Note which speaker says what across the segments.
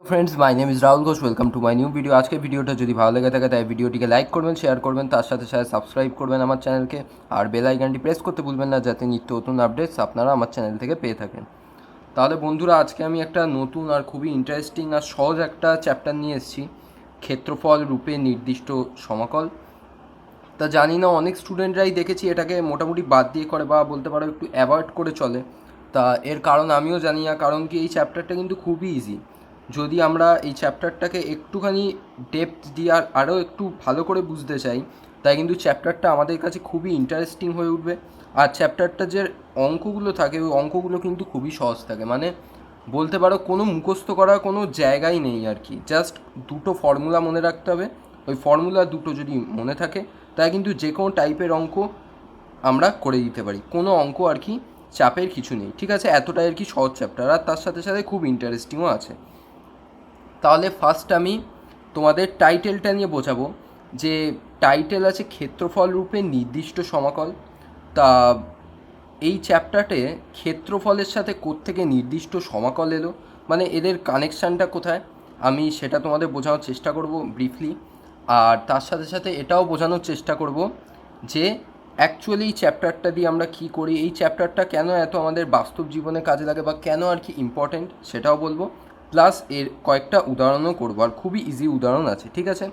Speaker 1: Friends, my name is Rahul Ghosh. Welcome to my new video. আজকের ভিডিওটা যদি ভালো লেগে থাকে তাই ভিডিওটিকে লাইক করবেন, শেয়ার করবেন, তার সাথে সাথে সাবস্ক্রাইব করবেন আমার চ্যানেলকে, আর বেল আইকনটি প্রেস করতে ভুলবেন না যাতে নিত্য নতুন আপডেটস আপনারা আমার চ্যানেল থেকে পেয়ে থাকেন। তাহলে বন্ধুরা, আজকে আমি একটা নতুন আর খুবই ইন্টারেস্টিং আর সহজ একটা চ্যাপ্টার নিয়ে এসেছি, ক্ষেত্রফল রূপে নির্দিষ্ট সমাকল। তা জানি না, অনেক স্টুডেন্টরাই দেখেছি এটাকে মোটামুটি বাদ দিয়ে করে বা বলতে পারো একটু অ্যাভয়েড করে চলে। তা এর কারণ আমিও জানি না, কারণ কি এই চ্যাপ্টারটা কিন্তু খুবই ইজি। যদি আমরা এই চ্যাপ্টারটাকে একটুখানি ডেপথ দিয়ে আরও একটু ভালো করে বুঝতে চাই, তাই কিন্তু চ্যাপ্টারটা আমাদের কাছে খুবই ইন্টারেস্টিং হয়ে উঠবে। আর চ্যাপ্টারটা যে অঙ্কগুলো থাকে ওই অঙ্কগুলো কিন্তু খুবই সহজ থাকে, মানে বলতে পারো কোনো মুখস্থ করার কোনো জায়গাই নেই আর কি। জাস্ট দুটো ফর্মুলা মনে রাখতে হবে, ওই ফর্মুলা দুটো যদি মনে থাকে তাই কিন্তু যে কোনো টাইপের অঙ্ক আমরা করে দিতে পারি। কোনো অঙ্ক আর কি চাপের কিছু নেই, ঠিক আছে? এতটাই আর কি সহজ চ্যাপ্টার, আর তার সাথে সাথে খুব ইন্টারেস্টিংও আছে। তাহলে ফার্স্ট আমি তোমাদের টাইটেলটা নিয়ে বোঝাবো। যে টাইটেল আছে ক্ষেত্রফল রূপে নির্দিষ্ট সমাকল। তা এই চ্যাপ্টারে ক্ষেত্রফলের সাথে কোত্থেকে নির্দিষ্ট সমাকল এলো, মানে এদের কানেকশানটা কোথায়, আমি সেটা তোমাদের বোঝানোর চেষ্টা করব ব্রিফলি। আর তার সাথে সাথে এটাও বোঝানোর চেষ্টা করব যে অ্যাকচুয়ালি এই চ্যাপ্টারটা দিয়ে আমরা কী করি, এই চ্যাপ্টারটা কেন এত আমাদের বাস্তব জীবনে কাজে লাগে বা কেন আর কি ইম্পর্ট্যান্ট সেটাও বলবো। প্লাস এর কয়েকটা উদাহরণও করবো, আর খুবই ইজি উদাহরণ আছে, ঠিক আছে?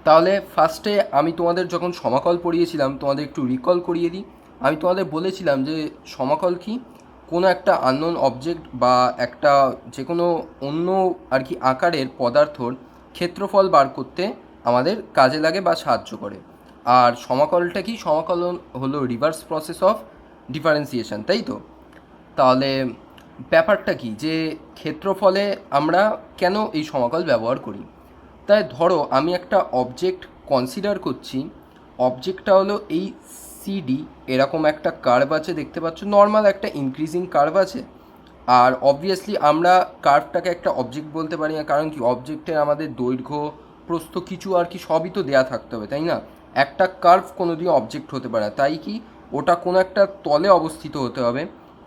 Speaker 1: তাহলে ফার্স্টে আমি তোমাদের যখন সমাকল পড়িয়েছিলাম তোমাদের একটু রিকল করিয়ে দিই। আমি তোমাদের বলেছিলাম যে সমাকল কি, কোনো একটা আননোন অবজেক্ট বা একটা যে কোনো অন্য আর কি আকারের পদার্থর ক্ষেত্রফল বার করতে আমাদের কাজে লাগে বা সাহায্য করে। আর সমাকলটা কি, সমাকলন হলো রিভার্স প্রসেস অফ ডিফারেন্সিয়েশন, তাই তো? তাহলে ব্যাপারটা কি, যে ক্ষেত্রফলে আমরা কেন এই সমাকল ব্যবহার করি। তাই ধরো আমি একটা অবজেক্ট কনসিডার করছি। অবজেক্টটা হলো এই সিডি, এরকম একটা কার্ভ আছে, দেখতে পাচ্ছ, নর্মাল একটা ইনক্রিজিং কার্ভ আছে। আর অবভিয়াসলি আমরা কার্ভটাকে একটা অবজেক্ট বলতে পারি না, কারণ কি অবজেক্টের আমাদের দৈর্ঘ্য প্রস্থ কিছু আর কি সবই তো দেয়া থাকতে হবে, তাই না? একটা কার্ভ কোনোদিন অবজেক্ট হতে পারে না, তাই কি ওটা কোনো একটা তলে অবস্থিত হতে হবে।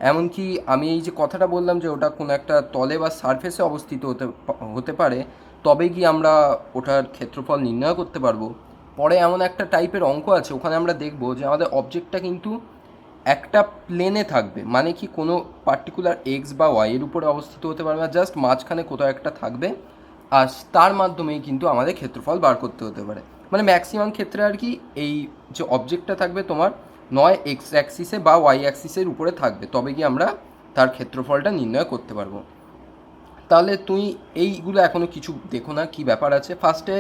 Speaker 1: এমনকি আমি এই যে কথাটা বললাম যে ওটা কোনো একটা তলে বা সারফেসে অবস্থিত হতে হতে পারে, তবে কি আমরা ওটার ক্ষেত্রফল নির্ণয় করতে পারবো। পরে এমন একটা টাইপের অঙ্ক আছে, ওখানে আমরা দেখব যে আমাদের অবজেক্টটা কিন্তু একটা প্লেনে থাকবে, মানে কি কোনো পার্টিকুলার এক্স বা ওয়াই এর উপরে অবস্থিত হতে পারবে না, জাস্ট মাঝখানে কোথাও একটা থাকবে। আর তার মাধ্যমেই কিন্তু আমাদের ক্ষেত্রফল বার করতে হতে পারে। মানে ম্যাক্সিমাম ক্ষেত্রে আর কি এই যে অবজেক্টটা থাকবে তোমার নয় এক্স অ্যাক্সিসে বা ওয়াই অ্যাক্সিসের উপরে থাকবে, তবে কি আমরা তার ক্ষেত্রফলটা নির্ণয় করতে পারবো। তাহলে তুই এইগুলো এখনও কিছু দেখো না, কি ব্যাপার আছে। ফার্স্টে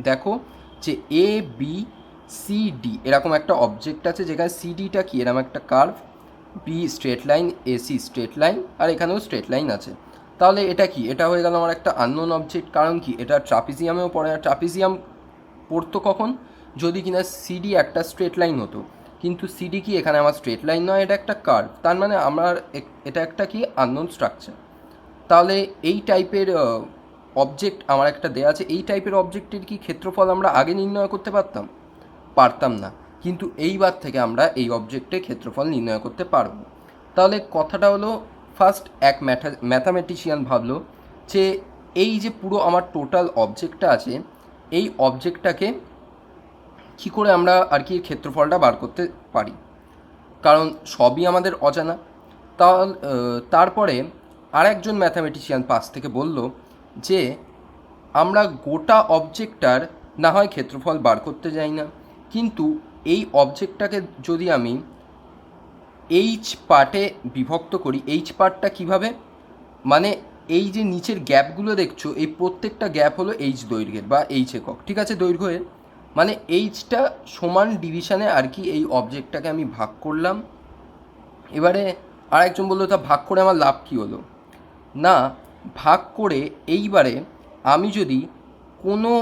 Speaker 1: দেখো যে এ বি সি ডি এরকম একটা অবজেক্ট আছে, যেখানে সিডিটা কি এরকম একটা curve, B straight line, AC straight line, আর এখানেও স্ট্রেট লাইন আছে। তাহলে এটা কি, এটা হয়ে গেল আমার একটা আননোন অবজেক্ট, কারণ কি এটা ট্রাপিজিয়ামেও পড়ে না। ট্রাপিজিয়াম পড়তো কখন, যদি কিনা সিডি একটা স্ট্রেট লাইন হতো, কিন্তু সিডি কি এখানে আমার স্ট্রেট লাইন নয়, এটা একটা কার্ভ, তার মানে আমার এটা একটা কি আননোন স্ট্রাকচার। তাহলে এই টাইপের অবজেক্ট আমার একটা দেয়া আছে, এই টাইপের অবজেক্টের কি ক্ষেত্রফল আমরা আগে নির্ণয় করতে পারতাম? পারতাম না, কিন্তু এইবার থেকে আমরা এই অবজেক্টে ক্ষেত্রফল নির্ণয় করতে পারবো। তাহলে কথাটা হলো, ফার্স্ট এক ম্যাথামেটিশিয়ান ভাবলো যে এই যে পুরো আমার টোটাল অবজেক্টটা আছে, এই অবজেক্টটাকে কী করে আমরা আর কি ক্ষেত্রফলটা বার করতে পারি, কারণ সবই আমাদের অজানা। তারপরে আরেকজন ম্যাথামেটিশিয়ান পাশ থেকে বলল যে আমরা গোটা অবজেক্টটার না হয় ক্ষেত্রফল বার করতে যাই না, কিন্তু এই অবজেক্টটাকে যদি আমি এইচ পার্টে বিভক্ত করি, এইচ পার্টটা কিভাবে, মানে এই যে নিচের গ্যাপগুলো দেখছো, এই প্রত্যেকটা গ্যাপ হলো এইচ দৈর্ঘ্যের বা এইচ একক, ঠিক আছে, দৈর্ঘ্যের। মানে এইচটা সমান ডিভিশনে আর কি এই অবজেক্টটাকে আমি ভাগ করলাম। এবারে আরেকজন বললো, তা ভাগ করে আমার লাভ কী হলো? না, ভাগ করে এইবারে আমি যদি কোনো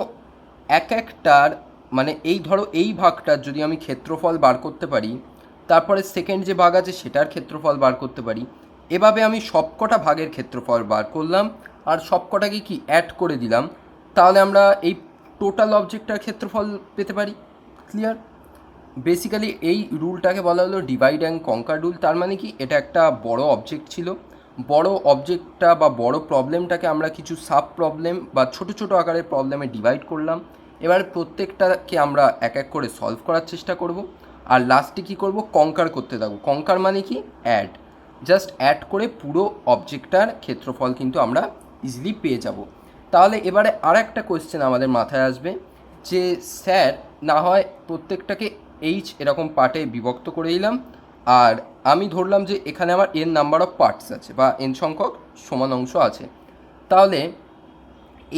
Speaker 1: এক একটার, মানে এই ধরো এই ভাগটার যদি আমি ক্ষেত্রফল বার করতে পারি, তারপরে সেকেন্ড যে ভাগ আছে সেটার ক্ষেত্রফল বার করতে পারি, এভাবে আমি সবকটা ভাগের ক্ষেত্রফল বার করলাম আর সবকটাকে কি অ্যাড করে দিলাম, তাহলে আমরা এই টোটাল অবজেক্টটার ক্ষেত্রফল পেতে পারি। ক্লিয়ার? বেসিক্যালি এই রুলটাকে বলা হলো ডিভাইড অ্যান্ড কঙ্কার রুল। তার মানে কি, এটা একটা বড় অবজেক্ট ছিল, বড় অবজেক্টটা বা বড় প্রবলেমটাকে আমরা কিছু সাব প্রবলেম বা ছোট ছোট আকারের প্রবলেমে ডিভাইড করলাম। এবার প্রত্যেকটাকে আমরা এক এক করে সলভ করার চেষ্টা করব, আর লাস্টে কী করব, কঙ্কার করতে থাকবো। কঙ্কার মানে কি, অ্যাড, জাস্ট অ্যাড করে পুরো অবজেক্টটার ক্ষেত্রফল কিন্তু আমরা ইজিলি পেয়ে যাব। তাহলে এবারে আর একটা কোয়েশ্চেন আমাদের মাথায় আসবে যে স্যার না হয় প্রত্যেকটাকে এইচ এরকম পার্টে বিভক্ত করে দিলাম, আর আমি ধরলাম যে এখানে আমার এন নাম্বার অফ পার্টস আছে বা এন সংখ্যক সমান অংশ আছে। তাহলে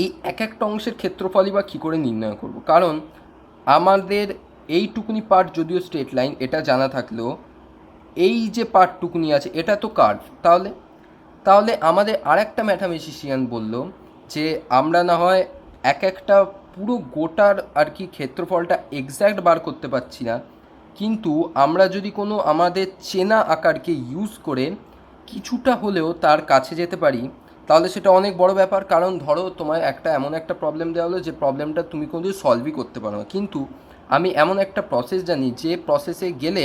Speaker 1: এই এক একটা অংশের ক্ষেত্রফলই বা কী করে নির্ণয় করব? কারণ আমাদের এইটুকুনি পার্ট যদিও স্ট্রেট লাইন এটা জানা থাকলেও এই যে পার্টটুকুনি আছে এটা তো কার্ভ। তাহলে তাহলে আমাদের আর একটা ম্যাথামেটিশিয়ান বলল যে আমরা না হয় এক একটা পুরো গোটার আর কি ক্ষেত্রফলটা এক্স্যাক্ট বার করতে পারছি না, কিন্তু আমরা যদি কোনো আমাদের চেনা আকারকে ইউজ করে কিছুটা হলেও তার কাছে যেতে পারি, তাহলে সেটা অনেক বড় ব্যাপার। কারণ ধরো তোমার একটা এমন একটা প্রবলেম দেওয়া হলো যে প্রবলেমটা তুমি কোনো সলভই করতে পারো না, কিন্তু আমি এমন একটা প্রসেস জানি যে প্রসেসে গেলে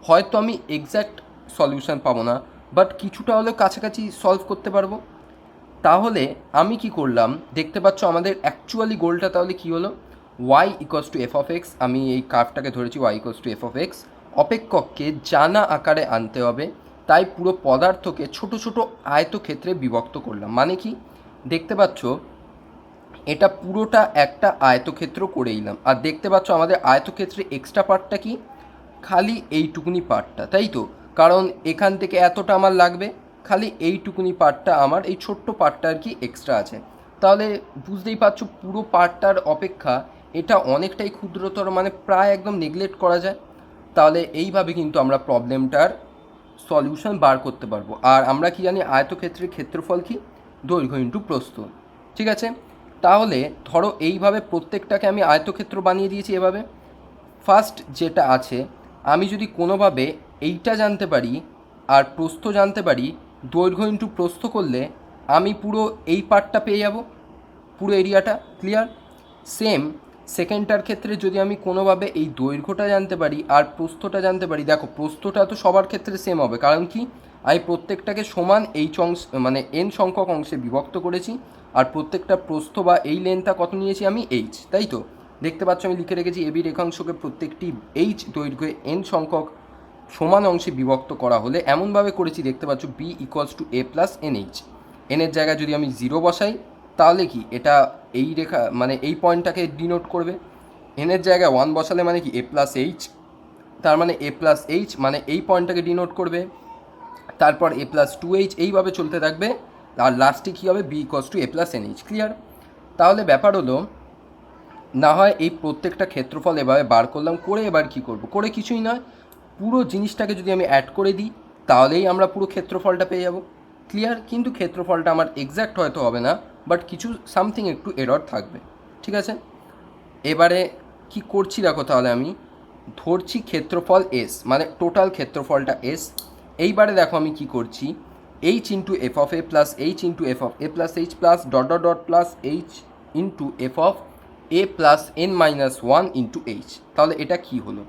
Speaker 1: হয়তো আমি এক্স্যাক্ট সলিউশন পাবো না, বাট কিছুটা হলেও কাছাকাছি সলভ করতে পারবো। তাহলে আমি কি করলাম, দেখতে পাচ্ছ আমাদের অ্যাকচুয়ালি গোলটা তাহলে কি হলো, Y equals to F of X, আমি এই কার্ভটাকে ধরেছি Y equals to F of X, অপেক্ষককে জানা আকারে আনতে হবে। তাই পুরো পদার্থকে ছোট ছোট আয়তক্ষেত্রে বিভক্ত করলাম। মানে কি, দেখতে পাচ্ছ এটা পুরোটা একটা আয়তক্ষেত্র করে নিলাম, আর দেখতে পাচ্ছ আমাদের আয়তক্ষেত্রে এক্সট্রা পার্টটা কি, খালি এইটুকুনি পার্টটা, তাই তো? কারণ এখান থেকে এতটা আমার লাগবে, খালি এইটুকুনি পার্টটা আমার এই ছোট্ট পার্টটা আর কি এক্সট্রা আছে। তাহলে বুঝতেই পারছো পুরো পার্টটার অপেক্ষা এটা অনেকটাই ক্ষুদ্রতর, মানে প্রায় একদম নেগলেক্ট করা যায়। তাহলে এইভাবে কিন্তু আমরা প্রবলেমটার সলিউশন বার করতে পারবো। আর আমরা কি জানি, আয়তক্ষেত্রের ক্ষেত্রফল কি, দৈর্ঘ্য ইন্টু প্রস্থ। ঠিক আছে, তাহলে ধরো এইভাবে প্রত্যেকটাকে আমি আয়তক্ষেত্র বানিয়ে দিয়েছি। এভাবে ফার্স্ট যেটা আছে, আমি যদি কোনোভাবে এইটা জানতে পারি আর প্রস্থ জানতে পারি, দৈর্ঘ্য ইন্টু প্রস্থ করলে আমি পুরো এই পার্টটা পেয়ে যাব, পুরো এরিয়াটা। ক্লিয়ার? সেম সেকেন্ডটার ক্ষেত্রে যদি আমি কোনোভাবে এই দৈর্ঘ্যটা জানতে পারি আর প্রস্থটা জানতে পারি, দেখো প্রস্থটা তো সবার ক্ষেত্রে সেম হবে, কারণ কি আমি প্রত্যেকটাকে সমান এইচ অংশ মানে এন সংখ্যক অংশে বিভক্ত করেছি, আর প্রত্যেকটা প্রস্থ বা এই লেন্থটা কত নিয়েছি আমি, এইচ, তাই তো? দেখতে পাচ্ছ আমি লিখে রেখেছি এবি রেখাংশকে প্রত্যেকটি এইচ দৈর্ঘ্যে এন সংখ্যক সমান অংশে বিভক্ত করা হলে এমনভাবে করেছি, দেখতে পাচ্ছ B equals to A plus N H. এনের জায়গায় যদি আমি জিরো বসাই তাহলে কি এটা এই রেখা মানে এই পয়েন্টটাকে ডিনোট করবে। এনের জায়গায় ওয়ান বসালে মানে কি এ প্লাস এইচ, তার মানে এ প্লাস এইচ মানে এই পয়েন্টটাকে ডিনোট করবে। তারপর এ প্লাস টু এইচ, এইভাবে চলতে থাকবে, আর লাস্টে কী হবে, B equals to A plus N H. Clear? তাহলে ব্যাপার হলো, না হয় এই প্রত্যেকটা ক্ষেত্রফল এভাবে বার করলাম, করে এবার কি করব, করে কিছুই নয়, পুরো জিনিসটাকে যদি আমি অ্যাড করে দিই তাহলেই আমরা পুরো ক্ষেত্রফলটা পেয়ে যাব। ক্লিয়ার? কিন্তু ক্ষেত্রফলটা আমার এক্স্যাক্ট হয়তো হবে না, বাট কিছু সামথিং একটু এরর থাকবে। ঠিক আছে, এবারে কি করছি দেখো, তাহলে আমি ধরছি ক্ষেত্রফল এস, মানে টোটাল ক্ষেত্রফলটা এস। এইবারে দেখো আমি কি করছি, H into F of A plus H into F of A plus H plus dot dot dot plus H into F of A plus N minus one into H. তাহলে এটা কি হলো,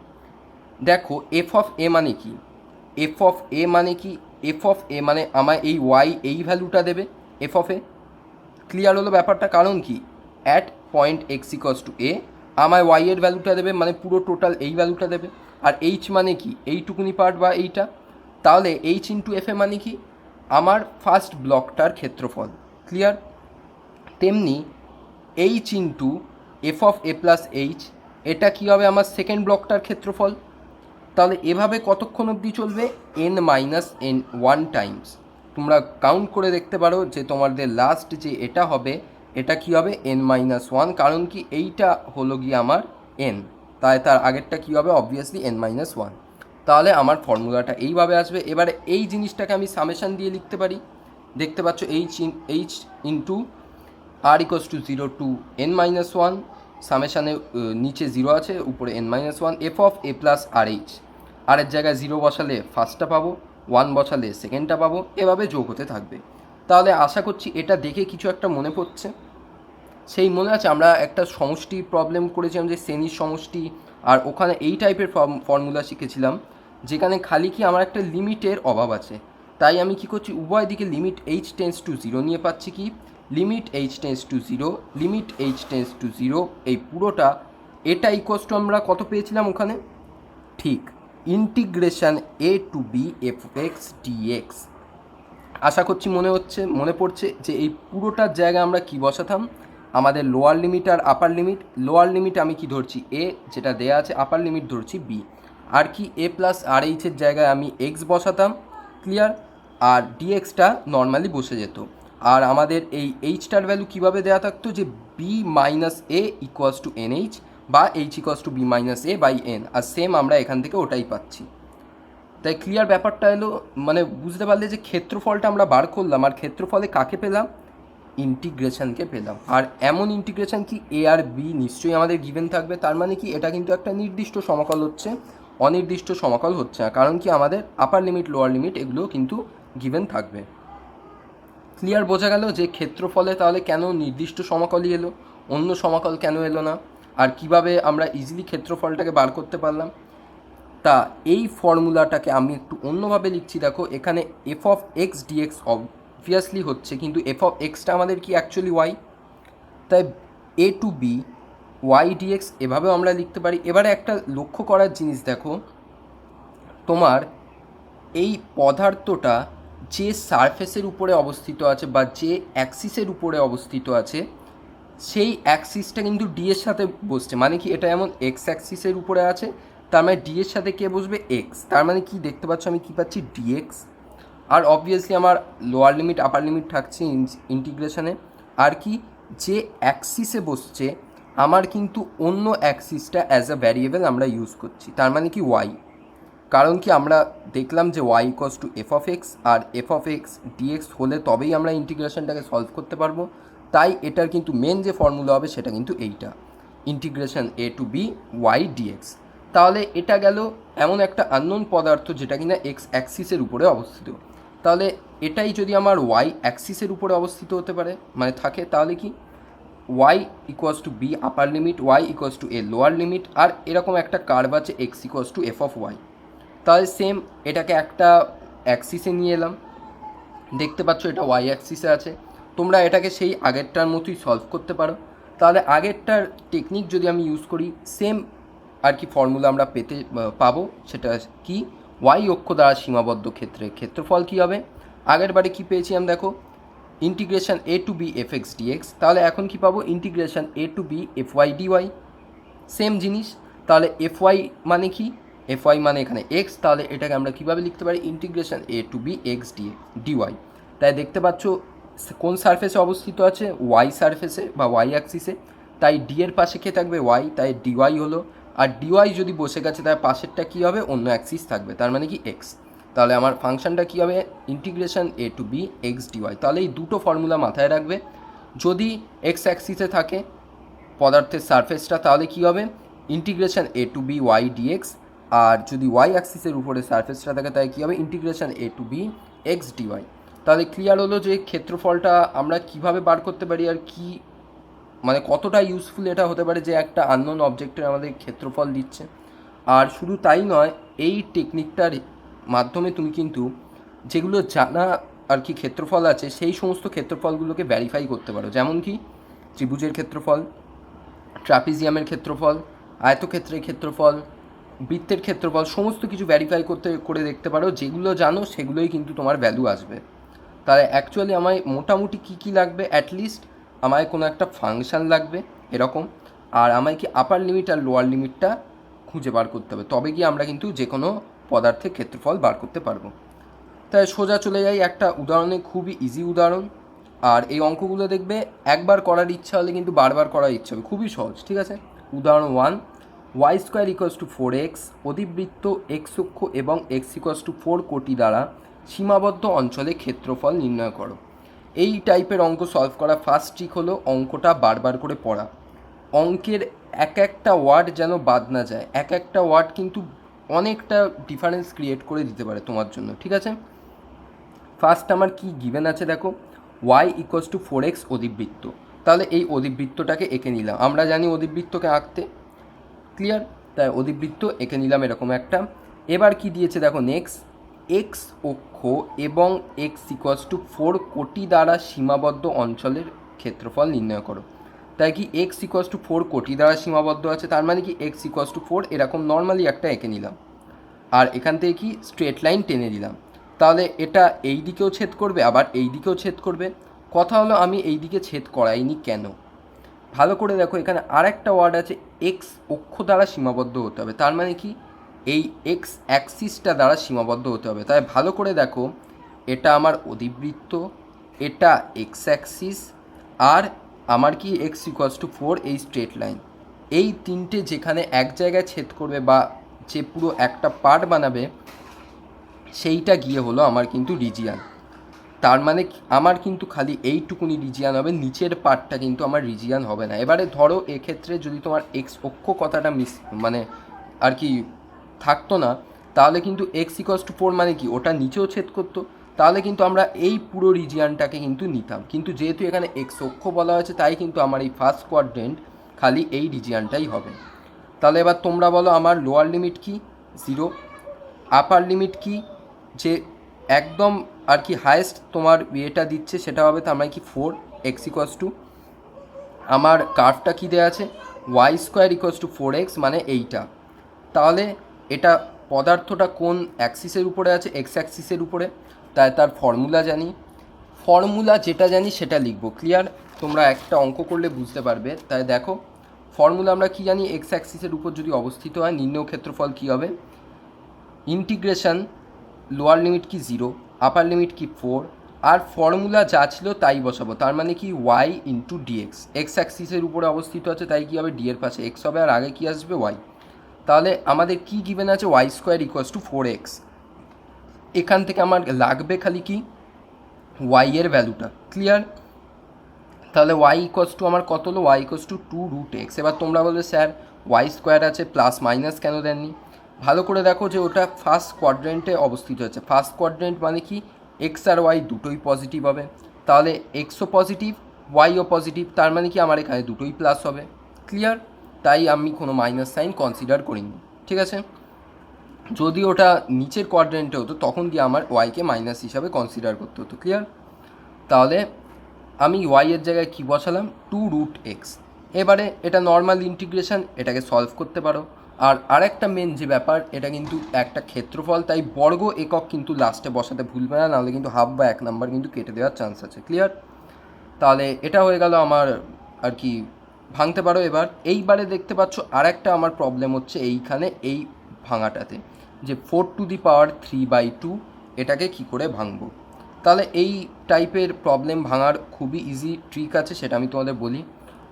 Speaker 1: দেখো এফ অফ এ মানে কি, F of এ মানে কি, F of এ মানে আমায় এই ওয়াই এই ভ্যালুটা দেবে এফ অফ এ। ক্লিয়ার হলো ব্যাপারটা? কারণ কি at point X equals to A আমায় ওয়াই এর ভ্যালুটা দেবে, মানে পুরো টোটাল এই ভ্যালুটা দেবে। আর এইচ মানে কি, এইটুকুনি পার্ট বা এইটা। তাহলে এইচ ইন্টু এফ এ মানে কি, আমার ফার্স্ট ব্লকটার ক্ষেত্রফল। ক্লিয়ার? তেমনি H into F of A plus H, এটা কী হবে, আমার সেকেন্ড ব্লকটার ক্ষেত্রফল। তাহলে এভাবে কতক্ষণ অবধি চলবে, N minus N one Times. তোমরা কাউন্ট করে দেখতে পারো যে তোমাদের লাস্ট যে এটা হবে, এটা কি হবে, এন মাইনাস ওয়ান। কারণ কি এইটা হলো গিয়ে আমার এন, তাই তার আগেরটা কী হবে, অবভিয়াসলি এন মাইনাস ওয়ান। তাহলে আমার ফর্মুলাটা এইভাবে আসবে। এবারে এই জিনিসটাকে আমি সামেশান দিয়ে লিখতে পারি। দেখতে পাচ্ছ H into R equals to zero to N minus one, সামেশানে নিচে জিরো আছে, উপরে N minus one, F of A plus R H. আরের জায়গায় জিরো বসালে ফার্স্টটা পাবো, ওয়ান বসালে সেকেন্ডটা পাবো, এভাবে যোগ হতে থাকবে। তাহলে আশা করছি এটা দেখে কিছু একটা মনে পড়ছে। সেই মনে আছে আমরা একটা সমষ্টি প্রবলেম করেছিলাম, যে শ্রেণীর সমষ্টি, আর ওখানে এই টাইপের ফর্মুলা শিখেছিলাম, যেখানে খালি কি আমার একটা লিমিটের অভাব আছে, তাই আমি কি করছি, উভয় দিকে limit h tends to zero নিয়ে পাচ্ছি কি, limit h tends to zero, limit h tends to zero, এই পুরোটা এটা ইকুয়ালস টু আমরা কত পেয়েছিলাম ওখানে, ঠিক integration A to B F X DX. আশা করছি মনে পড়ছে যে এই পুরোটার জায়গায় আমরা কি বসাতাম, আমাদের লোয়ার লিমিট আর আপার লিমিট। লোয়ার লিমিট আমি কি ধরছি এ, যেটা দেয়া আছে, আপার লিমিট ধরছি বি, আর কি এ প্লাস আর এইচের জায়গায় আমি এক্স বসাতাম, ক্লিয়ার, আর ডিএক্সটা নর্মালি বসে যেত। আর আমাদের এই এইচটার ভ্যালু কীভাবে দেওয়া থাকতো, যে B minus A equals to N H, বা H equals to B minus A by N, আর সেম আমরা এখান থেকে ওটাই পাচ্ছি। তাই ক্লিয়ার ব্যাপারটা এলো, মানে বুঝতে পারলে যে ক্ষেত্রফলটা আমরা বার করলাম, আর ক্ষেত্রফলে কাকে পেলাম, ইন্টিগ্রেশনকে পেলাম। আর এমন ইন্টিগ্রেশন কি এ আর বি নিশ্চয়ই আমাদের গিভেন থাকবে, তার মানে কি এটা কিন্তু একটা নির্দিষ্ট সমকল হচ্ছে, অনির্দিষ্ট সমকল হচ্ছে না, কারণ কি আমাদের আপার লিমিট লোয়ার লিমিট এগুলো কিন্তু গিভেন থাকবে। ক্লিয়ার বোঝা গেল যে ক্ষেত্রফলে তাহলে কেন নির্দিষ্ট সমকলই এলো, অন্য সমকল কেন এলো না, আর কিভাবে আমরা ইজিলি ক্ষেত্রফলটাকে বার করতে পারলাম। তা এই ফর্মুলাটাকে আমি একটু অন্যভাবে লিখছি, দেখো এখানে F of x D X obviously হচ্ছে, কিন্তু এফ অফ এক্সটা আমাদের কি অ্যাকচুয়ালি ওয়াই, তাই এ টু বি ওয়াই ডিএক্স এভাবেও আমরা লিখতে পারি। এবারে একটা লক্ষ্য করার জিনিস দেখো, তোমার এই পদার্থটা যে সারফেসের উপরে অবস্থিত আছে বা যে অ্যাক্সিসের উপরে অবস্থিত আছে, সেই অ্যাক্সিসটা কিন্তু ডি এর সাথে বসছে, মানে কি এটা এমন এক্স অ্যাক্সিসের উপরে আছে, তার মানে ডি এর সাথে কে বসবে, এক্স, তার মানে কি দেখতে পাচ্ছ আমি কি পাচ্ছি, ডিএক্স। আর অবভিয়াসলি আমার লোয়ার লিমিট আপার লিমিট থাকছে ইন্টিগ্রেশনে, আর কি যে অ্যাক্সিসে বসছে আমার কিন্তু অন্য অ্যাক্সিসটা অ্যাজ আ ভ্যারিয়েবল আমরা ইউজ করছি, তার মানে কি ওয়াই, কারণ কি আমরা দেখলাম যে y equals to F of x, আর এফ অফ এক্স ডিএক্স হলে তবেই আমরা ইন্টিগ্রেশনটাকে সলভ করতে পারবো। তাই এটার কিন্তু মেন যে ফর্মুলা হবে সেটা কিন্তু এইটা, integration A to B Y dx. তাহলে এটা গেল এমন একটা আননোন পদার্থ যেটা কিনা এক্স অ্যাক্সিসের উপরে অবস্থিত, তাহলে এটাই যদি আমার ওয়াই অ্যাক্সিসের উপরে অবস্থিত হতে পারে মানে থাকে, তাহলে কি Y equals to B upper limit, Y equals to A lower limit, আর এরকম একটা কার্ভ আছে X equals to F of Y. তাহলে সেম এটাকে একটা অ্যাক্সিসে নিয়ে এলাম, দেখতে পাচ্ছ এটা ওয়াই অ্যাক্সিসে আছে, তোমরা এটাকে সেই আগেরটার মতোই সলভ করতে পারো। তাহলে আগেরটার টেকনিক যদি আমি ইউজ করি, সেম আর কি ফর্মুলা আমরা পাবো, সেটা কি ওয়াই অক্ষ দ্বারা সীমাবদ্ধ ক্ষেত্রফল কী হবে, আগের বারে কী পেয়েছিলাম দেখো, integration A to B F X DX, তাহলে এখন কী পাবো, integration A to B F Y DY, same জিনিস। তাহলে এফ ওয়াই মানে কি, এফ ওয়াই মানে এখানে এক্স, তাহলে এটাকে আমরা কীভাবে লিখতে পারি, integration A to B x dy. তাই দেখতে পাচ্ছ কোন সারফেসে অবস্থিত আছে, ওয়াই সারফেসে বা ওয়াই অ্যাক্সিসে, তাই ডি এর পাশে কে থাকবে, ওয়াই, তাই ডিওয়াই হলো। আর ডিওয়াই যদি বসে গেছে তার পাশেরটা কী হবে, অন্য অ্যাক্সিস থাকবে, তার মানে কি এক্স। তাহলে আমার ফাংশনটা কী হবে, integration A to B x dy. তাহলে এই দুটো ফর্মুলা মাথায় রাখবে, যদি এক্স অ্যাক্সিসে থাকে পদার্থের সারফেসটা তাহলে কী হবে, integration A to B Y dx, আর যদি ওয়াই অ্যাক্সিসের উপরে সারফেসটা থাকে তাই কী হবে, integration A to B x dy. তাহলে ক্লিয়ার হলো যে ক্ষেত্রফলটা আমরা কিভাবে বার করতে পারি, আর কি মানে কতটা ইউজফুল এটা হতে পারে যে একটা আননোন অবজেক্টের আমাদের ক্ষেত্রফল দিচ্ছে। আর শুধু তাই নয়, এই টেকনিকটার মাধ্যমে তুমি কিন্তু যেগুলো জানা আর কি ক্ষেত্রফল আছে সেই সমস্ত ক্ষেত্রফলগুলোকে ভ্যারিফাই করতে পারো, যেমন কি ত্রিভুজের ক্ষেত্রফল, ট্রাপিজিয়ামের ক্ষেত্রফল, আয়তক্ষেত্রের ক্ষেত্রফল, বৃত্তের ক্ষেত্রফল, সমস্ত কিছু ভ্যারিফাই করে দেখতে পারো, যেগুলো জানো সেগুলোই কিন্তু তোমার ভ্যালু আসবে। তাহলে অ্যাকচুয়ালি আমায় মোটামুটি কী লাগবে, অ্যাটলিস্ট আমায় কোনো একটা ফাংশান লাগবে এরকম, আর আমায় কি আপার লিমিট আর লোয়ার লিমিটটা খুঁজে বার করতে হবে, তবে গিয়ে আমরা কিন্তু যে কোনো পদার্থের ক্ষেত্রফল বার করতে পারবো। তাই সোজা চলে যাই একটা উদাহরণে, খুবই ইজি উদাহরণ, আর এই অঙ্কগুলো দেখবে একবার করার ইচ্ছা হলে কিন্তু বারবার করার ইচ্ছা হবে, খুবই সহজ, ঠিক আছে। উদাহরণ 1, Y square equals to 4x অধিবৃত্ত এক্স অক্ষ এবং এক্স ইকুয়ালস টু 4 কোটি দ্বারা সীমাবদ্ধ অঞ্চলে ক্ষেত্রফল নির্ণয় করো। এই টাইপের অঙ্ক সলভ করা ফার্স্ট ট্রিক হলো অঙ্কটা বারবার করে পড়া, অঙ্কের এক একটা ওয়ার্ড যেন বাদ না যায়, এক একটা ওয়ার্ড কিন্তু অনেকটা ডিফারেন্স ক্রিয়েট করে দিতে পারে তোমার জন্য, ঠিক আছে। ফার্স্ট আমার কি গিভেন আছে দেখো, ওয়াই ইকুয়ালস টু 4x অধিবৃত্ত, তাহলে এই অধিবৃত্তটাকে এঁকে নিলাম, আমরা জানি অধিবৃত্তকে আঁকতে, ক্লিয়ার, তাই অধিবৃত্ত এঁকে নিলাম এরকম একটা। এবার কি দিয়েছে দেখো, নেক্সট এক্স অক্ষ এবং এক্স ইকুয়ালস টু 4 কোটি দ্বারা সীমাবদ্ধ অঞ্চলের ক্ষেত্রফল নির্ণয় করো। তাই কি এক্স ইকুয়ালস টু 4 কোটি দ্বারা সীমাবদ্ধ আছে, তার মানে কি এক্স ইকুয়ালস টু 4 এরকম নর্মালি একটা এঁকে নিলাম, আর এখান থেকে কি স্ট্রেট লাইন টেনে দিলাম। তাহলে এটা এই দিকেও ছেদ করবে, আবার এই দিকেও ছেদ করবে। কথা হলো আমি এই দিকে ছেদ করাইনি কেন? ভালো করে দেখো, এখানে আর একটা ওয়ার্ড আছে, এক্স অক্ষ দ্বারা সীমাবদ্ধ হতে হবে, তার মানে কি এই এক্স অ্যাক্সিসটা দ্বারা সীমাবদ্ধ হতে হবে। তাই ভালো করে দেখো, এটা আমার অধিবৃত্ত, এটা এক্স অ্যাক্সিস, আর আমার কি এক্স ইকুয়ালস টু 4 এই স্ট্রেট লাইন, এই তিনটে যেখানে এক জায়গায় ছেদ করবে বা যে পুরো একটা পার্ট বানাবে, সেইটা গিয়ে হলো আমার কিন্তু রিজিয়ান। তার মানে আমার কিন্তু খালি এইটুকুনি রিজিয়ান হবে, নিচের পার্টটা কিন্তু আমার রিজিয়ান হবে না। এবারে ধরো এক্ষেত্রে যদি তোমার এক্স অক্ষ কথাটা মানে আর কি থাকতো না, তাহলে কিন্তু এক্স ইকুয়ালস টু 4 মানে কি ওটা নিচেও ছেদ করতো, তাহলে কিন্তু আমরা এই পুরো রিজিয়ানটাকে কিন্তু নিতাম। কিন্তু যেহেতু এখানে এক্স অক্ষ বলা হয়েছে, তাই কিন্তু আমার এই ফার্স্ট কোয়াড্রেন্ট খালি এই রিজিয়ানটাই হবে। তাহলে এবার তোমরা বলো আমার লোয়ার লিমিট কি? 0। আপার লিমিট কি? যে একদম আর কি হায়েস্ট তোমার ইয়েটা দিচ্ছে সেটা হবে, তার মানে কি 4 এক্স ইকুয়ালস টু, আমার কার্ভটা কী দেওয়া আছে, Y square equals to 4x, মানে এইটা। তাহলে এটা পদার্থটা কোন অ্যাক্সিসের উপরে আছে? এক্স অ্যাক্সিসের উপরে। তাই তার ফর্মুলা জানি, ফর্মুলা যেটা জানি সেটা লিখবো। ক্লিয়ার? তোমরা একটা অঙ্ক করলে বুঝতে পারবে। তাই দেখো, ফর্মুলা আমরা কি জানি, এক্স অ্যাক্সিসের উপর যদি অবস্থিত হয় নির্ণেয় ক্ষেত্রফল কী হবে, ইন্টিগ্রেশন লোয়ার লিমিট কি 0, আপার লিমিট কি 4, আর ফর্মুলা যা ছিল তাই বসাবো। তার মানে কি ওয়াই ইন্টু ডিএক্স, এক্স অ্যাক্সিসের উপরে অবস্থিত আছে, তাই কী হবে, ডি এর পাশে এক্স হবে, আর আগে কি আসবে, ওয়াই। তাহলে আমাদের কি গিভেন আছে, Y square equals to 4x। এখান থেকে আমার লাগবে খালি কি ওয়াই এর ভ্যালুটা। ক্লিয়ার? তাহলে ওয়াই ইকুয়ালস টু আমার কত হলো, ওয়াই ইকুয়ালস টু 2√x। এবার তোমরা বলবে স্যার ওয়াই স্কোয়ার আছে, প্লাস মাইনাস কেন দেননি? ভালো করে দেখো যে ওটা ফার্স্ট কোয়াড্রেন্টে অবস্থিত আছে। ফার্স্ট কোয়াড্রেন্ট মানে কি এক্স আর ওয়াই দুটোই পজিটিভ হবে, তাহলে এক্সও পজিটিভ ওয়াইও পজিটিভ, তার মানে কি আমার এখানে দুটোই প্লাস হবে। ক্লিয়ার? তাই আমি কোনো মাইনাস সাইন কনসিডার করিনি। ঠিক আছে? যদি ওটা নিচের কোয়াড্রেন্টে হতো তখন গিয়ে আমার ওয়াইকে মাইনাস হিসাবে কনসিডার করতে হতো। ক্লিয়ার? তাহলে আমি ওয়াইয়ের জায়গায় কী বসালাম, 2√x। এবারে এটা নর্মাল ইন্টিগ্রেশন, এটাকে সলভ করতে পারো। আর আরেকটা মেন যে ব্যাপার, এটা কিন্তু একটা ক্ষেত্রফল, তাই বর্গ একক কিন্তু লাস্টে বসাতে ভুলবে না, নাহলে কিন্তু হাফ বা 1 নাম্বার কিন্তু কেটে দেওয়ার চান্স আছে। ক্লিয়ার? তাহলে এটা হয়ে গেল আমার আর কি, ভাঙতে পারো। এইবারে দেখতে পাচ্ছ আরেকটা আমার প্রবলেম হচ্ছে এইখানে, এই ভাঙাটাতে, যে 4⁻³ এটাকে কি করে ভাঙবো। তাহলে এই টাইপের প্রবলেম ভাঙার খুবই ইজি ট্রিক আছে, সেটা আমি তোমাদের বলি।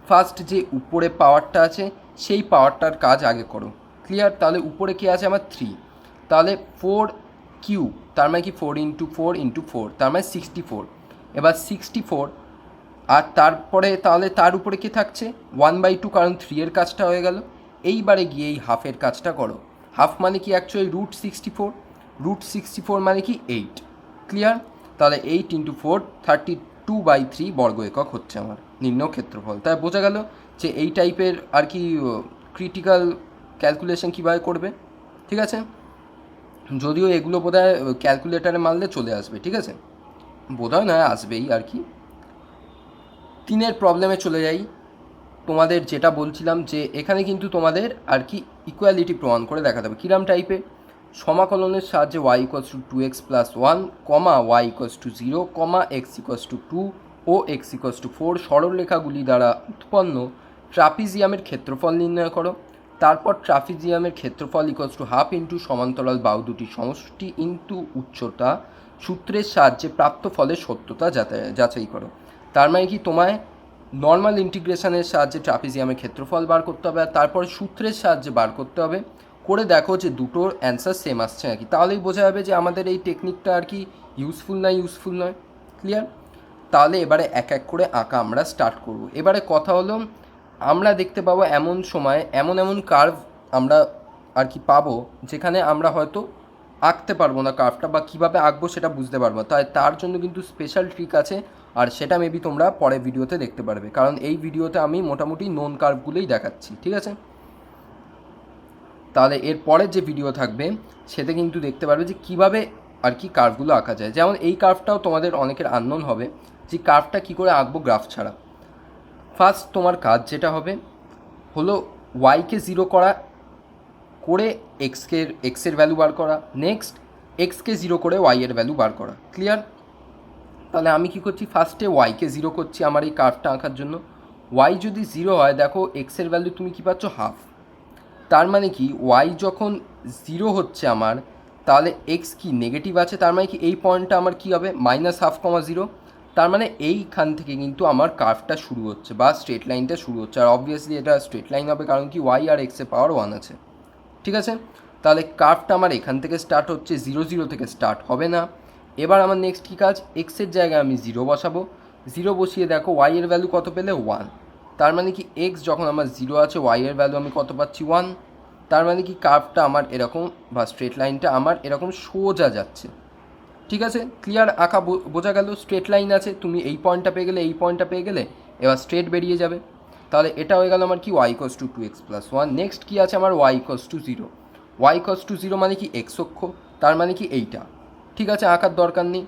Speaker 1: ফার্স্ট যে উপরে পাওয়ারটা আছে সেই পাওয়ারটার কাজ আগে করো। ক্লিয়ার? তাহলে উপরে কি আছে আমার 3, তাহলে 4³ তার মানে কি 4 × 4 × 4, তার মানে 64। এবার 64, আর তারপরে তাহলে তার উপরে কি থাকছে 1/2, কারণ 3 এর কাজটা হয়ে গেল। এইবারে গিয়ে এই হাফের কাজটা করো। হাফ মানে কি অ্যাকচুয়ালি √64, √64 মানে কি 8। ক্লিয়ার? তাহলে 8 × 4 32/3 বর্গ একক হচ্ছে আমার নির্ণয় ক্ষেত্রফল। তাই বোঝা গেল যে এই টাইপের আর কি ক্রিটিক্যাল ক্যালকুলেশন কীভাবে করবে। ঠিক আছে? যদিও এগুলো বোধহয় ক্যালকুলেটারে মারলে চলে আসবে। ঠিক আছে? বোধহয় নয়, আসবেই আর কি। 3 প্রবলেমে চলে যাই। তোমাদের যেটা বলছিলাম যে এখানে কিন্তু তোমাদের আর কি ইকুয়ালিটি প্রমাণ করে দেখাতে হবে। কিরাম টাইপে, সমাকলনের সাহায্যে y = 2x + 1, y = 0, x = 2 ও x = 4 সরলরেখাগুলি দ্বারা উৎপন্ন ট্রাপিজিয়ামের ক্ষেত্রফল নির্ণয় করো। তারপর ট্রাপিজিয়ামের ক্ষেত্রফল ½ ইন্টু সমান্তরাল বাহু দুটি সমষ্টি ইন্টু উচ্চতা সূত্রের সাহায্যে প্রাপ্ত ফলের সত্যতা যাচাই করো। তার মানে কি তোমায় নর্মাল ইন্টিগ্রেশনের সাহায্যে ট্রাপিজিয়ামের ক্ষেত্রফল বার করতে হবে, আর তারপরে সূত্রের সাহায্যে বার করতে হবে। করে দেখো যে দুটোর অ্যান্সার সেম আসছে নাকি, তাহলেই বোঝা যাবে যে আমাদের এই টেকনিকটা আর কি ইউজফুল নয়। ক্লিয়ার? তাহলে এবারে এক এক করে আঁকা আমরা স্টার্ট করব। এবারে কথা হলো, আমরা দেখতে পাবো এমন সময় এমন কার্ভ আমরা আর কি পাবো যেখানে আমরা হয়তো আঁকতে পারবো না কার্ভটা, বা কীভাবে আঁকবো সেটা বুঝতে পারবো। তার জন্য কিন্তু স্পেশাল ট্রিক আছে, আর সেটা মেবি তোমরা পরের ভিডিওতে দেখতে পারবে, কারণ এই ভিডিওতে আমি মোটামুটি নোন কার্ভগুলোই দেখাচ্ছি। ঠিক আছে? তাহলে এর পরের যে ভিডিও থাকবে সেটা কিন্তু দেখতে পারবে যে কীভাবে আর কি কার্ভগুলো আঁকা যায়। যেমন এই কার্ভটাও তোমাদের অনেকের আননোন হবে যে কার্ভটা কী করে আঁকবো গ্রাফ ছাড়া। ফার্স্ট তোমার কাজ যেটা হবে হলো ওয়াইকে জিরো করা করে এক্সের ভ্যালু বার করা, নেক্সট এক্সকে জিরো করে ওয়াইয়ের ভ্যালু বার করা। ক্লিয়ার? তাহলে আমি কি করছি, ফার্স্টে ওয়াইকে জিরো করছি আমার এই কার্ভটা আঁকার জন্য। ওয়াই যদি জিরো হয়, দেখো এক্সের ভ্যালু তুমি কী পাচ্ছ, হাফ। তার মানে কি ওয়াই যখন জিরো হচ্ছে আমার, তাহলে এক্স কি নেগেটিভ আছে, তার মানে কি এই পয়েন্টটা আমার কি হবে, -0.5, তার মানে এইখান থেকে কিন্তু আমার কার্ভটা শুরু হচ্ছে বা স্ট্রেট লাইনটা শুরু হচ্ছে। আর অবভিয়াসলি এটা স্ট্রেট লাইন হবে, কারণ কি ওয়াই আর এক্সের পাওয়ার 1 আছে। ঠিক আছে? তাহলে কার্ভটা আমার এখান থেকে স্টার্ট হচ্ছে, 0 থেকে স্টার্ট হবে না। এবার আমার নেক্সট কী কাজ, এক্সের জায়গায় আমি 0 বসাবো। 0 বসিয়ে দেখো ওয়াইয়ের ভ্যালু কত পেলে, 1। তার মানে কি এক্স যখন আমার 0 আছে, ওয়াইয়ের ভ্যালু আমি কত পাচ্ছি, 1। তার মানে কি কার্ভটা আমার এরকম বা স্ট্রেট লাইনটা আমার এরকম সোজা যাচ্ছে। ঠিক আছে? ক্লিয়ার? আঁকা বোঝা গেল? স্ট্রেট লাইন আছে, তুমি এই পয়েন্টটা পেয়ে গেলে, এই পয়েন্টটা পেয়ে গেলে, এবার স্ট্রেট বেরিয়ে যাবে। তাহলে এটা হয়ে গেল আমার কি, y = 2x + 1। নেক্সট কী আছে আমার, y = 0। y = 0 মানে কি এক্স অক্ষ, তার মানে কি এইটা। ঠিক আছে, আঁকার দরকার নেই।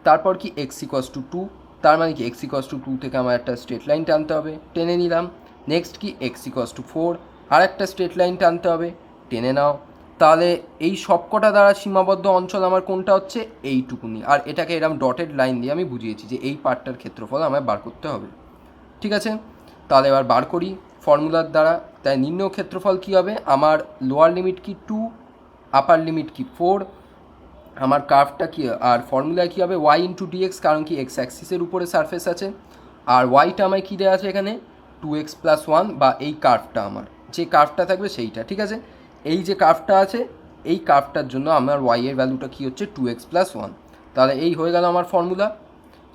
Speaker 1: তারপর কি x = 2, তার মানে কি x = 2 থেকে আমার একটা স্ট্রেট লাইন টানতে হবে, টেনে নিলাম। নেক্সট কি x = 4, আর একটা স্ট্রেট লাইন টানতে হবে, টেনে নাও। তাহলে এই সবকটা দ্বারা সীমাবদ্ধ অঞ্চল আমার কোনটা হচ্ছে, এইটুকুনি। আর এটাকে এরকম ডটেড লাইন দিয়ে আমি বুঝিয়েছি যে এই পার্টটার ক্ষেত্রফল আমায় বার করতে হবে। ঠিক আছে? তাহলে এবার বার করি ফর্মুলার দ্বারা। তাই নিম্ন ক্ষেত্রফল কী হবে, আমার লোয়ার লিমিট কি 2, আপার লিমিট কি 4, আমার কার্ভটা কি, আর ফর্মুলায় কী হবে, y × dx, কারণ কি এক্স অ্যাক্সিসের উপরে সারফেস আছে। আর ওয়াইটা আমায় কী দেওয়া আছে এখানে, 2x + 1, বা এই কার্ভটা আমার যে কার্ভটা থাকবে সেইটা। ঠিক আছে? এই যে কার্ভটা আছে, এই কার্ভটার জন্য আমার y এর ভ্যালুটা কী হচ্ছে, 2x + 1। তাহলে এই হয়ে গেল আমার ফর্মুলা।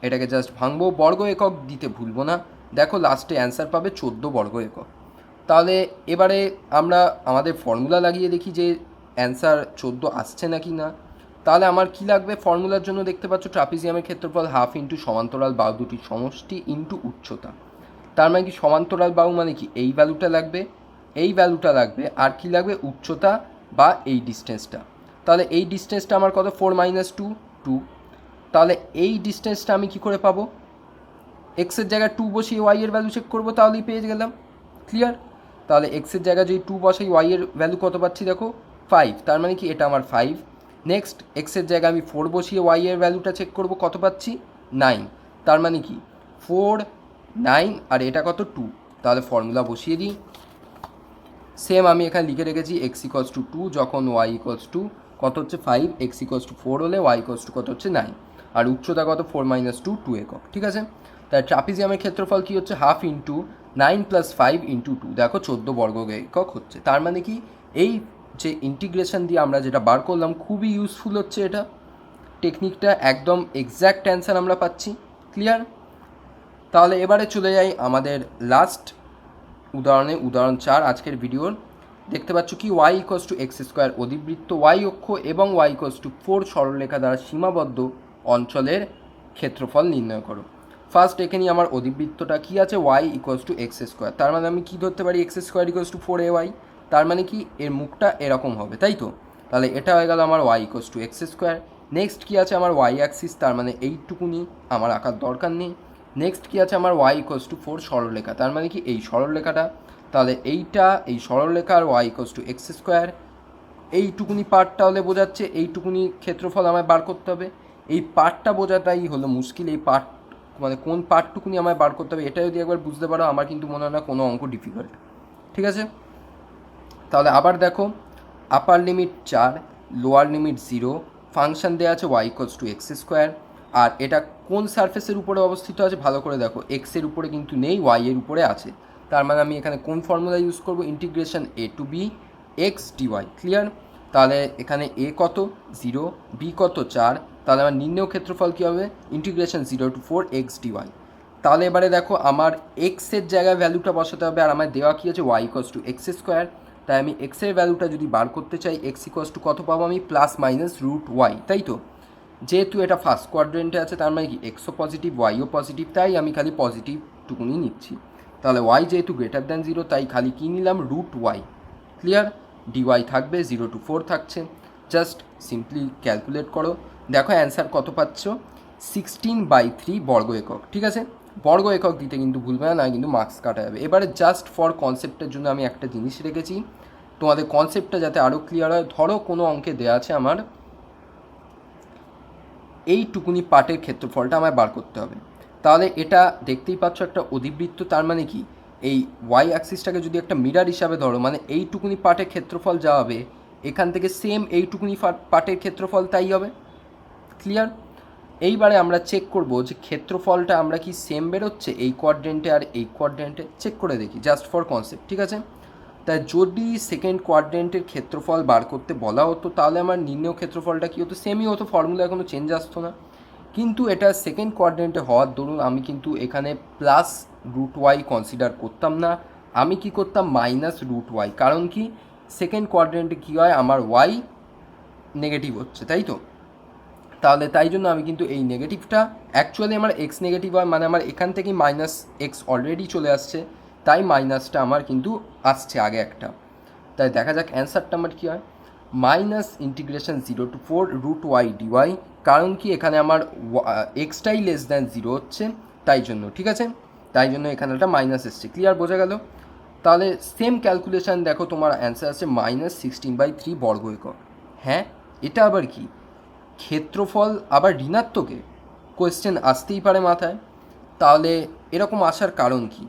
Speaker 1: এটাকে জাস্ট ভাঙবো, বর্গ একক দিতে ভুলবো না। দেখো লাস্টে অ্যান্সার পাবে 14 বর্গ একক। তাহলে এবারে আমরা আমাদের ফর্মুলা লাগিয়ে দেখি যে অ্যান্সার 14 আসছে নাকি না। তাহলে আমার কি লাগবে ফর্মুলার জন্য, দেখতে পাচ্ছ ট্রাপিজিয়ামের ক্ষেত্রফল হাফ ইন্টু সমান্তরাল বাহু দুটির সমষ্টি ইন্টু উচ্চতা। তার মানে কি সমান্তরাল বাহু মানে কি এই ভ্যালুটা লাগবে, এই ভ্যালুটা লাগবে, আর কি লাগবে, উচ্চতা বা এই ডিস্টেন্সটা। তাহলে এই ডিস্টেন্সটা আমার কত, 4 - 2, 2। তাহলে এই ডিস্টেন্সটা আমি কি করে পাবো, এক্সের জায়গায় 2 বসিয়ে ওয়াই এর ভ্যালু চেক করবো, তাহলেই পেয়ে গেলাম। ক্লিয়ার? তাহলে এক্সের জায়গায় যদি 2 বসাই, ওয়াই এর ভ্যালু কত পাচ্ছি দেখো, 5। তার মানে কি এটা আমার 5। নেক্সট এক্সের জায়গায় আমি 4 বসিয়ে ওয়াই এর ভ্যালুটা চেক করবো, কত পাচ্ছি, 9। তার মানে কি 4, 9, আর এটা কত, 2। তাহলে ফর্মুলা বসিয়ে দিই। সেম আমি এখানে লিখে রেখেছি x = 2 যখন y = কত হচ্ছে 5, x = 4 হলে y = কত হচ্ছে 9, আর উচ্চতা কত, 4 - 2, 2 একক। ঠিক আছে? তাই ট্রাপিজিয়ামের ক্ষেত্রফল কী হচ্ছে, হাফ ইন্টু 9 + 5 × 2, দেখো 14 বর্গ একক হচ্ছে। তার মানে কি এই যে ইন্টিগ্রেশন দিয়ে আমরা যেটা বার করলাম, খুবই ইউজফুল হচ্ছে এটা টেকনিকটা, একদম এক্স্যাক্ট অ্যান্সার আমরা পাচ্ছি। ক্লিয়ার? তাহলে এবারে চলে যাই আমাদের লাস্ট উদাহরণে, উদাহরণ 4 আজকের ভিডিওর। দেখতে পাচ্ছ কি y = x² অধিবৃত্ত y অক্ষ এবং y = 4 সরলরেখা দ্বারা সীমাবদ্ধ অঞ্চলের ক্ষেত্রফল নির্ণয় করো। ফার্স্ট এখানে আমার অধিবৃত্তটা কি আছে, y = x²। তার মানে আমি কি ধরতে পারি, x² = 4ay। তার মানে কি এর মুখটা এরকম হবে, তাই তো? তাহলে এটা হয়ে গেল আমার y = x²। নেক্সট কি আছে আমার y অ্যাক্সিস, তার মানে এইটুকুনি, আমার আঁকার দরকার নেই। নেক্সট কি আছে আমার y = 4 সরলরেখা, তার মানে কি এই সরলরেখাটা। তাহলে এইটা, এই সরলরেখা আর y = x², এইটুকুনি পার্টটা হলে বোঝাচ্ছে এইটুকুনি ক্ষেত্রফল আমায় বার করতে হবে। এই পার্টটা বোঝাটাই হলো মুশকিল, এই পার্ট মানে কোন পার্টটুকুনি আমায় বার করতে হবে, এটা যদি একবার বুঝতে পারো, আমার কিন্তু মনে হয় না কোনো অঙ্ক ডিফিকাল্ট। ঠিক আছে? তাহলে আবার দেখো, আপার লিমিট 4, লোয়ার লিমিট 0, ফাংশন দেওয়া আছে y = x²। আর এটা কোন সারফেসের উপরে অবস্থিত আছে ভালো করে দেখো, এক্সের উপরে কিন্তু নেই, ওয়াই এর উপরে আছে। তার মানে আমি এখানে কোন ফর্মুলা ইউজ করব, integration a to b x dy। Clear? তাহলে এখানে a কত, 0, b কত, 4। তাহলে আমার নির্ণেয় ক্ষেত্রফল কী হবে, ইন্টিগ্রেশন 0 to 4 x dy। তাহলে এবারে দেখো আমার এক্সের জায়গায় ভ্যালুটা বসাতে হবে, আর আমার দেওয়া কী আছে, y = x²। তাই আমি এক্সের ভ্যালুটা যদি বার করতে চাই, x = কত পাবো আমি, +-√y, তাই তো? যেহেতু এটা ফার্স্ট কোয়াড্রেন্টে আছে, তার মানে কি এক্সও পজিটিভ, ওয়াইও পজিটিভ, তাই আমি খালি পজিটিভটুকুনি নিচ্ছি। তাহলে ওয়াই যেহেতু >0, তাই খালি কী নিলাম, √y। ক্লিয়ার? dy থাকবে 0 to 4 থাকছে, জাস্ট সিম্পলি ক্যালকুলেট করো। দেখো অ্যান্সার কত পাচ্ছ, 16/3 বর্গ একক। ঠিক আছে, বর্গ একক দিতে কিন্তু ভুলবে না, কিন্তু মার্কস কাটা যাবে। এবারে জাস্ট ফর কনসেপ্টের জন্য আমি একটা জিনিস রেখেছি, তোমাদের কনসেপ্টটা যাতে আরও ক্লিয়ার হয়। ধরো কোনো অঙ্কে দেওয়া আছে আমার এইটুকুনি পার্টের ক্ষেত্রফলটা আমায় বার করতে হবে, তাহলে এটা দেখতেই পাচ্ছ একটা অধিবৃত্ত, তার মানে কি এই ওয়াই অ্যাক্সিসটাকে যদি একটা মিরার হিসাবে ধরো, মানে এইটুকুনি পার্টের ক্ষেত্রফল যা হবে এখান থেকে সেম এইটুকুনি পার্টের ক্ষেত্রফল তাই হবে। ক্লিয়ার? এইবারে আমরা চেক করব যে ক্ষেত্রফলটা আমরা কি সেম বেরোচ্ছে এই কোয়াড্রেন্টে আর এই কোয়াড্রেন্টে, চেক করে দেখি জাস্ট ফর কনসেপ্ট। ঠিক আছে, তাই যদি সেকেন্ড কোয়াড্রেন্টের ক্ষেত্রফল বার করতে বলা হতো তাহলে আমার নির্ণয় ক্ষেত্রফলটা কী হতো, সেমই হতো, ফর্মুলা কোনো চেঞ্জ আসতো না। কিন্তু এটা সেকেন্ড কোয়াড্রেন্টে হওয়ার দরুন আমি কিন্তু এখানে +√y কনসিডার করতাম না, আমি কি করতাম -√y। কারণ কি, সেকেন্ড কোয়াড্রেন্টে কী হয়, আমার y নেগেটিভ হচ্ছে, তাই তো। তাহলে তাই জন্য আমি কিন্তু এই নেগেটিভটা, অ্যাকচুয়ালি আমার x নেগেটিভ হয় মানে আমার এখান থেকেই -x অলরেডি চলে আসছে, তাই মাইনাসটা আমার কিন্তু আসছে আগে একটা। তাই দেখা যাক অ্যান্সারটা আমার কী হয়, -0 to 4√y dy। কারণ কি এখানে আমার এক্সটাই <0 হচ্ছে, তাই জন্য। ঠিক আছে, তাই জন্য এখানে একটা মাইনাস এসছে। ক্লিয়ার? বোঝা গেল? তাহলে সেম ক্যালকুলেশান দেখো, তোমার অ্যান্সার আছে -16/3 বর্গ একক। হ্যাঁ, এটা আবার কি, ক্ষেত্রফল আবার ঋণাত্মকে কোয়েশ্চেন আসতেই পারে মাথায়। তাহলে এরকম আসার কারণ কি,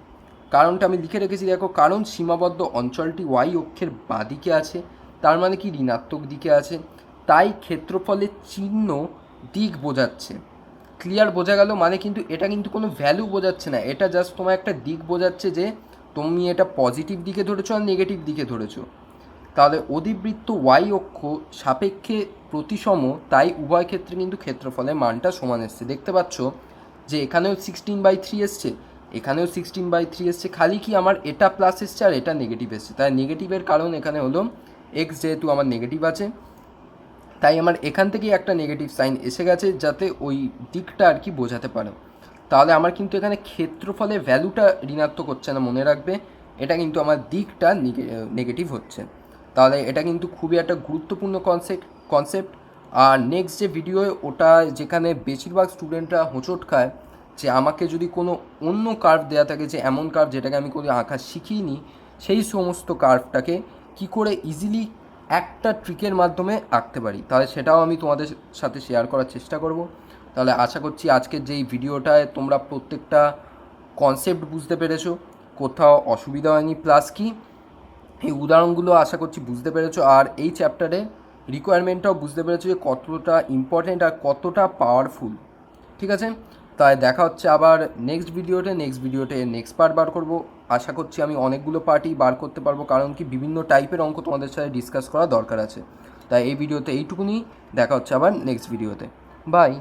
Speaker 1: কারণটা আমি লিখে রেখেছি দেখো, কারণ সীমাবদ্ধ অঞ্চলটি ওয়াই অক্ষের বাঁদিকে আছে, তার মানে কি ঋণাত্মক দিকে আছে, তাই ক্ষেত্রফলের চিহ্ন দিক বোঝাচ্ছে। ক্লিয়ার? বোঝা গেল? মানে কিন্তু এটা কিন্তু কোনো ভ্যালু বোঝাচ্ছে না, এটা জাস্ট তোমার একটা দিক বোঝাচ্ছে যে তুমি এটা পজিটিভ দিকে ধরেছো আর নেগেটিভ দিকে ধরেছো। তাহলে অধিবৃত্ত ওয়াই অক্ষ সাপেক্ষে প্রতিসম, তাই উভয় ক্ষেত্রে কিন্তু ক্ষেত্রফলের মানটা সমান এসছে। দেখতে পাচ্ছ যে এখানেও 16/3 এসছে, এখানেও 16/3 এসছে, খালি কি আমার এটা প্লাস এসছে আর এটা নেগেটিভ এসছে। তাই নেগেটিভের কারণ এখানে হলো এক্স, যেহেতু আমার নেগেটিভ আছে তাই আমার এখান থেকেই একটা নেগেটিভ সাইন এসে গেছে, যাতে ওই দিকটা আর কি বোঝাতে পারো। তাহলে আমার কিন্তু এখানে ক্ষেত্রফলের ভ্যালুটা ঋণাত্মক হচ্ছে না, মনে রাখবে, এটা কিন্তু আমার দিকটা নেগেটিভ হচ্ছে। তাহলে এটা কিন্তু খুবই একটা গুরুত্বপূর্ণ কনসেপ্ট। আর নেক্সট যে ভিডিও, ওটা যেখানে বেশিরভাগ স্টুডেন্টরা হোঁচট খায় যে আমাকে যদি কোনো অন্য কার্ভ দেওয়া থাকে, যে এমন কার্ভ যেটাকে আমি কোনো আঁকা শিখিনি, সেই সমস্ত কার্ভটাকে কি করে ইজিলি একটা ট্রিকের মাধ্যমে আঁকতে পারি, তাহলে সেটাও আমি তোমাদের সাথে শেয়ার করার চেষ্টা করব। তাহলে আশা করছি আজকের যেই ভিডিওটায় তোমরা প্রত্যেকটা কনসেপ্ট বুঝতে পেরেছো, কোথাও অসুবিধা হয়নি, প্লাস কি এই উদাহরণগুলো আশা করছি বুঝতে পেরেছো, আর এই চ্যাপ্টারে রিকোয়ারমেন্টটাও বুঝতে পেরেছো যে কতটা ইম্পর্ট্যান্ট আর কতটা পাওয়ারফুল। ঠিক আছে, তাই দেখা হচ্ছে আবার নেক্সট ভিডিওতে নেক্সট পার্ট বার করব। আশা করছি আমি অনেকগুলো পার্টই বার করতে পারবো, কারণ কি বিভিন্ন টাইপের অঙ্ক তোমাদের সাথে ডিসকাস করা দরকার আছে। তাই এই ভিডিওতে এইটুকুনি, দেখা হচ্ছে আবার নেক্সট ভিডিওতে। বাই।